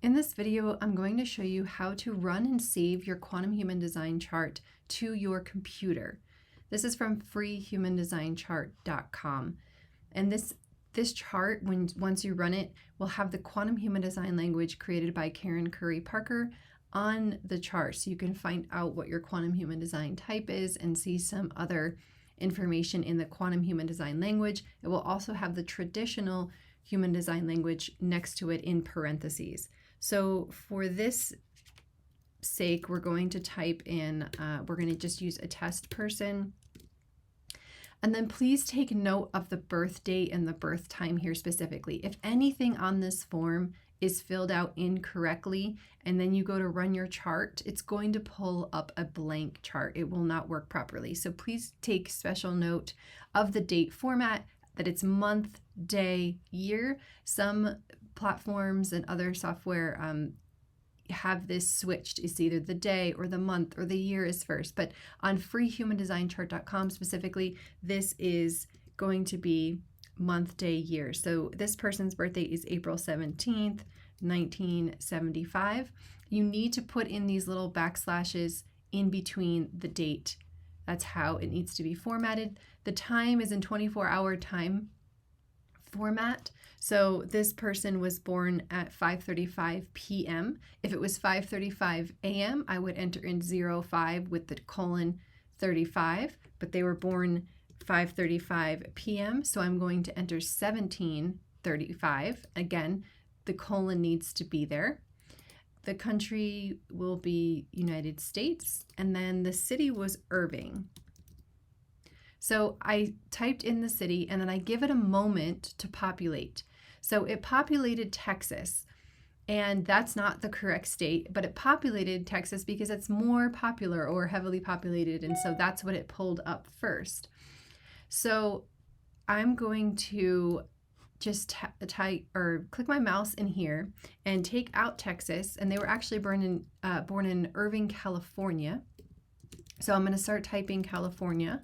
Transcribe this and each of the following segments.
In this video, I'm going to show you how to run and save your quantum human design chart to your computer. This is from freehumandesignchart.com. And this chart, once you run it, will have the quantum human design language created by Karen Curry Parker on the chart. So you can find out what your quantum human design type is and see some other information in the quantum human design language. It will also have the traditional human design language next to it in parentheses. So for this sake, we're going to type in, we're going to just use a test person. And then please take note of the birth date and the birth time here specifically. If anything on this form is filled out incorrectly, and then you go to run your chart, it's going to pull up a blank chart. It will not work properly. So please take special note of the date format, that it's month, day, year. Some platforms and other software have this switched. It's either the day or the month or the year is first. But on freehumandesignchart.com specifically, this is going to be month, day, year. So this person's birthday is April 17th, 1975. You need to put in these little backslashes in between the date. That's how it needs to be formatted. The time is in 24-hour time format. So this person was born at 5:35 p.m. If it was 5:35 a.m., I would enter in 05 with the colon 35, but they were born 5:35 p.m., so I'm going to enter 1735. Again, the colon needs to be there. The country will be United States, and then the city was Irving. So I typed in the city, and then I give it a moment to populate. So it populated Texas, and that's not the correct state, but it populated Texas because it's more popular or heavily populated, and so that's what it pulled up first. So I'm going to just click my mouse in here and take out Texas, and they were actually born in Irving, California. So I'm going to start typing California,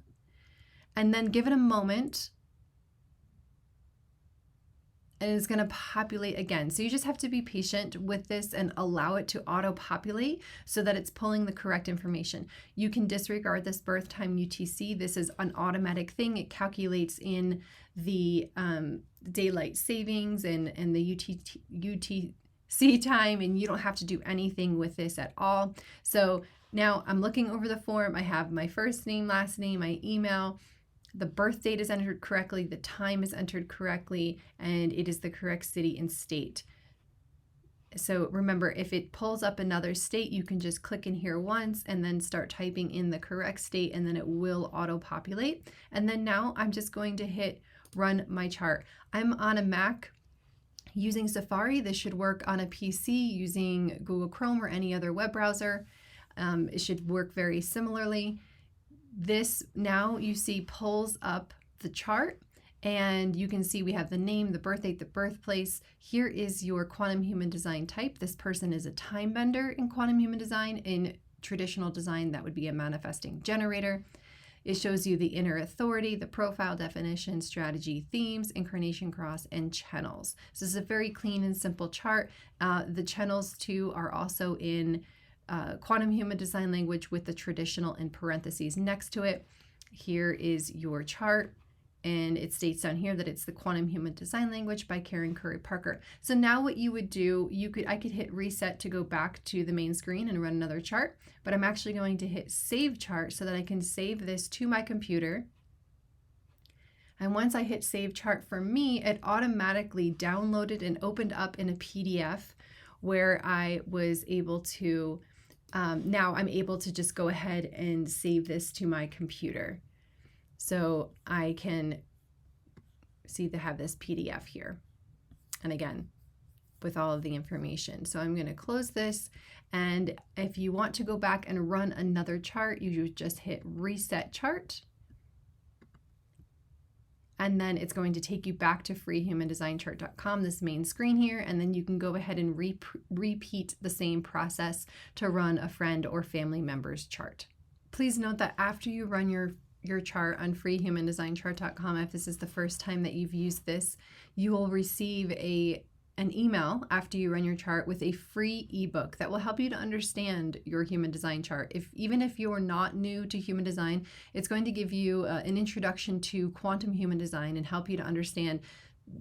and then give it a moment, and it's going to populate again. So you just have to be patient with this and allow it to auto-populate so that it's pulling the correct information. You can disregard this birth time UTC. This is an automatic thing. It calculates in the daylight savings and the UTC time, and you don't have to do anything with this at all. So now I'm looking over the form. I have my first name, last name, my email. The birth date is entered correctly, the time is entered correctly, and it is the correct city and state. So remember, if it pulls up another state, you can just click in here once and then start typing in the correct state, and then it will auto-populate. And then now I'm just going to hit run my chart. I'm on a Mac using Safari. This should work on a PC using Google Chrome or any other web browser. It should work very similarly. This now you see pulls up the chart, and you can see we have the name, the birth date, the birthplace. Here is your quantum human design type. This person is a time bender in quantum human design. In traditional design, that would be a manifesting generator. It shows you the inner authority, the profile definition, strategy, themes, incarnation cross, and channels. So this is a very clean and simple chart. The channels too are also in quantum human design language with the traditional in parentheses next to it. Here is your chart, and it states down here that it's the quantum human design language by Karen Curry Parker. So now what you would do, I could hit reset to go back to the main screen and run another chart, but I'm actually going to hit save chart so that I can save this to my computer. And once I hit save chart, for me, it automatically downloaded and opened up in a PDF where I was able to now I'm able to just go ahead and save this to my computer. So I can see they have this PDF here. And again, with all of the information. So I'm going to close this. And if you want to go back and run another chart, you would just hit reset chart. And then it's going to take you back to freehumandesignchart.com, this main screen here, and then you can go ahead and repeat the same process to run a friend or family member's chart. Please note that after you run your chart on freehumandesignchart.com, if this is the first time that you've used this, you will receive a an email after you run your chart with a free ebook that will help you to understand your human design chart. Even if you're not new to human design, it's going to give you an introduction to quantum human design and help you to understand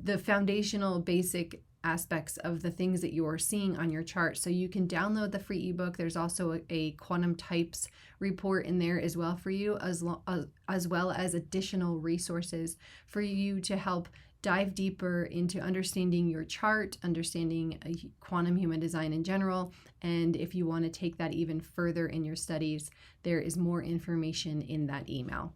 the foundational basic aspects of the things that you're seeing on your chart. So you can download the free ebook. There's also a quantum types report in there as well for you, as well as additional resources for you to help dive deeper into understanding your chart, understanding quantum human design in general. And if you want to take that even further in your studies, there is more information in that email.